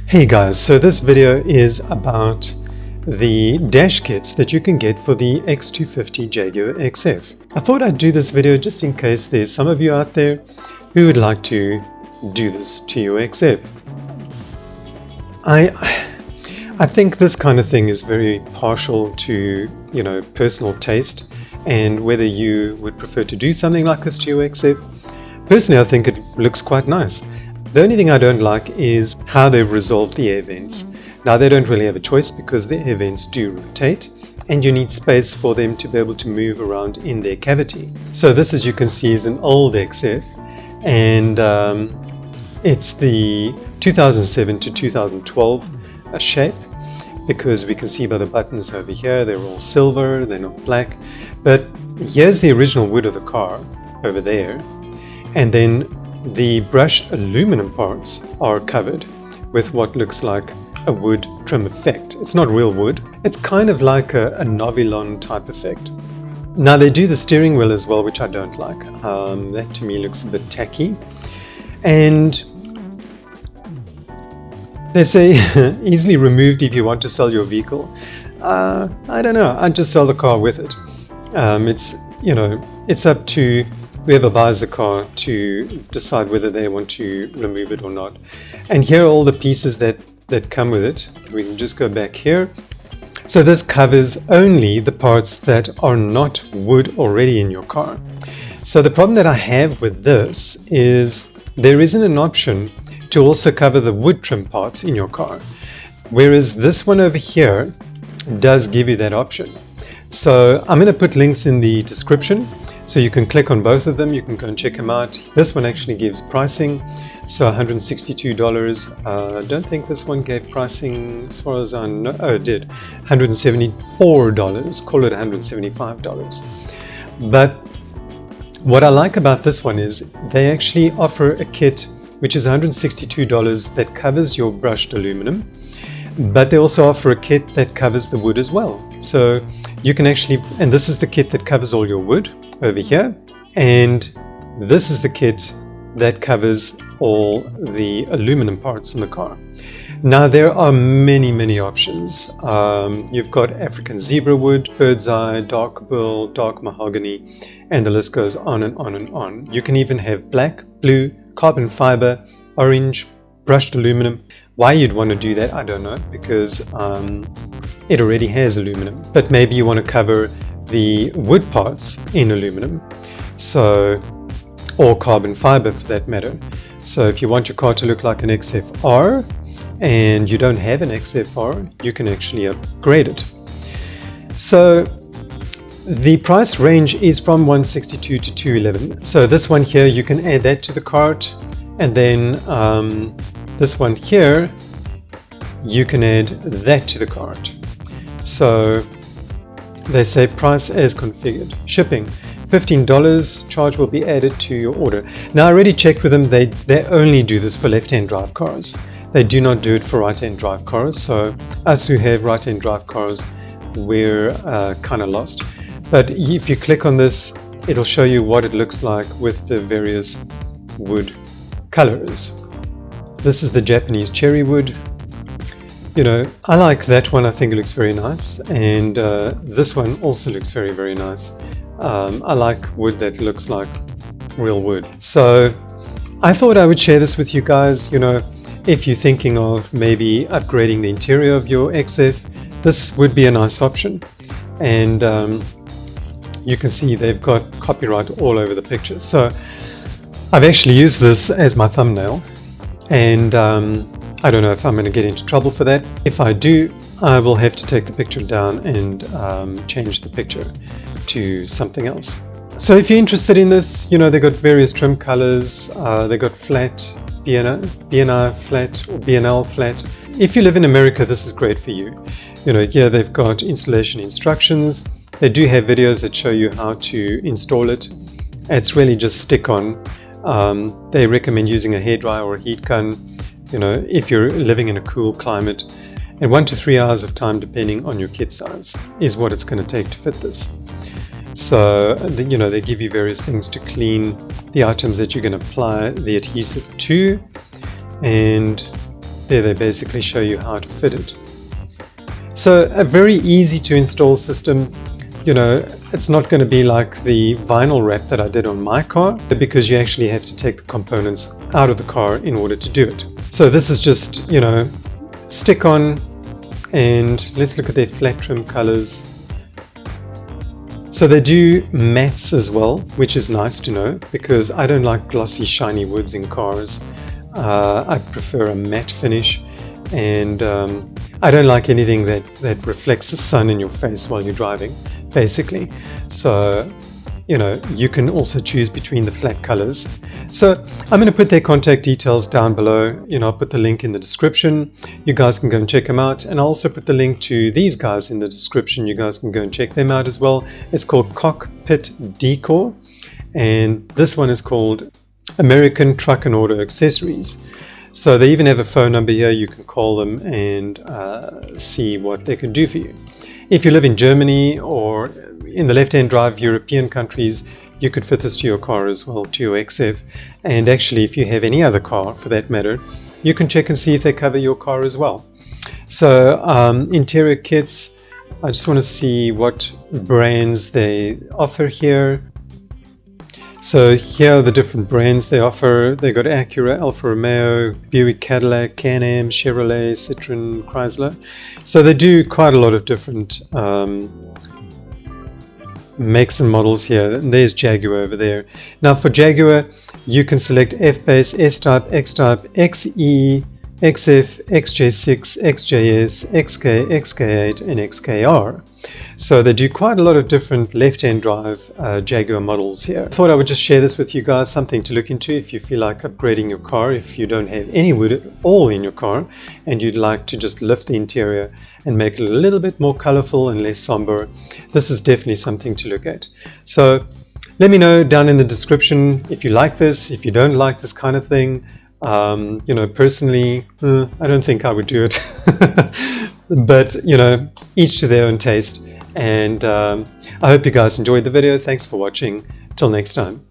Hey guys, so this video is about the dash kits that you can get for the X250 Jaguar XF. I thought I'd do this video just in case there's some of you out there who would like to do this to your XF. I think this kind of thing is very partial to, personal taste and whether you would prefer to do something like this to your XF. Personally, I think it looks quite nice. The only thing I don't like is how they've resolved the air vents. Now they don't really have a choice because the air vents do rotate and you need space for them to be able to move around in their cavity. So this, as you can see, is an old XF and it's the 2007 to 2012 shape, because we can see by the buttons over here they're all silver, they're not black. But here's the original wood of the car over there, and then the brushed aluminum parts are covered with what looks like a wood trim effect. It's not real wood, it's kind of like a Novilon type effect. Now they do the steering wheel as well, which I don't like. That to me looks a bit tacky. And they say easily removed if you want to sell your vehicle. I don't know, I'd just sell the car with it. It's up to whoever buys the car to decide whether they want to remove it or not. And here are all the pieces that come with it. We can just go back here. So this covers only the parts that are not wood already in your car. So the problem that I have with this is there isn't an option to also cover the wood trim parts in your car, whereas this one over here does give you that option. So I'm going to put links in the description so you can click on both of them. You can go and check them out. This one actually gives pricing, so $162. I don't think this one gave pricing as far as I know. Oh, it did. $174. Call it $175. But what I like about this one is they actually offer a kit which is $162 that covers your brushed aluminum, but they also offer a kit that covers the wood as well. So you can actually, and this is the kit that covers all your wood over here, and this is the kit that covers all the aluminum parts in the car. Now there are many options. You've got African zebra wood, bird's eye, dark burl, dark mahogany, and the list goes on and on and on. You can even have black, blue, carbon fiber, orange, brushed aluminum. Why you'd want to do that, I don't know, because it already has aluminum. But maybe you want to cover the wood parts in aluminum, so, or carbon fiber for that matter. So if you want your car to look like an XFR and you don't have an XFR, you can actually upgrade it. So the price range is from $162 to $211. So this one here, you can add that to the cart, and then this one here, you can add that to the cart. So they say price as configured. Shipping, $15. Charge will be added to your order. Now I already checked with them. They only do this for left-hand drive cars. They do not do it for right-hand drive cars. So us who have right-hand drive cars, we're kind of lost. But if you click on this, it'll show you what it looks like with the various wood colors. This is the Japanese cherry wood. I like that one. I think it looks very nice, and this one also looks very nice. I like wood that looks like real wood. So I thought I would share this with you guys. If you're thinking of maybe upgrading the interior of your XF, this would be a nice option. And you can see they've got copyright all over the picture. So I've actually used this as my thumbnail, and I don't know if I'm going to get into trouble for that. If I do, I will have to take the picture down and change the picture to something else. So if you're interested in this, they've got various trim colors. They've got flat, BNI flat or BNL flat. If you live in America, this is great for you. Here they've got installation instructions. They do have videos that show you how to install it. It's really just stick on. They recommend using a hairdryer or a heat gun, if you're living in a cool climate, and 1 to 3 hours of time depending on your kit size is what it's going to take to fit this. So they give you various things to clean the items that you're going to apply the adhesive to, and There they basically show you how to fit it. So a very easy to install system. You know, it's not going to be like the vinyl wrap that I did on my car, because you actually have to take the components out of the car in order to do it. So this is just, you know, stick on, and let's look at their flat trim colors. So they do mattes as well, which is nice to know, because I don't like glossy shiny woods in cars. I prefer a matte finish, and I don't like anything that reflects the sun in your face while you're driving, basically. So, you know, you can also choose between the flat colors. So I'm going to put their contact details down below. You know, I'll put the link in the description. You guys can go and check them out. And I'll also put the link to these guys in the description. You guys can go and check them out as well. It's called Cockpit Dekor. And this one is called American Truck and Auto Accessories. So they even have a phone number here. You can call them and see what they can do for you. If you live in Germany or in the left-hand drive European countries, you could fit this to your car as well, to your XF. And actually, if you have any other car for that matter, you can check and see if they cover your car as well. So interior kits, I just want to see what brands they offer here. So here are the different brands they offer. They got Acura, Alfa Romeo, Buick, Cadillac, Can-Am, Chevrolet, Citroen, Chrysler. So they do quite a lot of different makes and models here. And there's Jaguar over there. Now for Jaguar, you can select F-Pace, S-Type, X-Type, XE, XF, XJ6, XJS, XK, XK8 and XKR. So they do quite a lot of different left-hand drive Jaguar models here. I thought I would just share this with you guys, something to look into if you feel like upgrading your car, if you don't have any wood at all in your car and you'd like to just lift the interior and make it a little bit more colorful and less somber. This is definitely something to look at. So let me know down in the description if you like this, if you don't like this kind of thing. You know, personally, I don't think I would do it. But, you know, each to their own taste. And I hope you guys enjoyed the video. Thanks for watching. Till next time.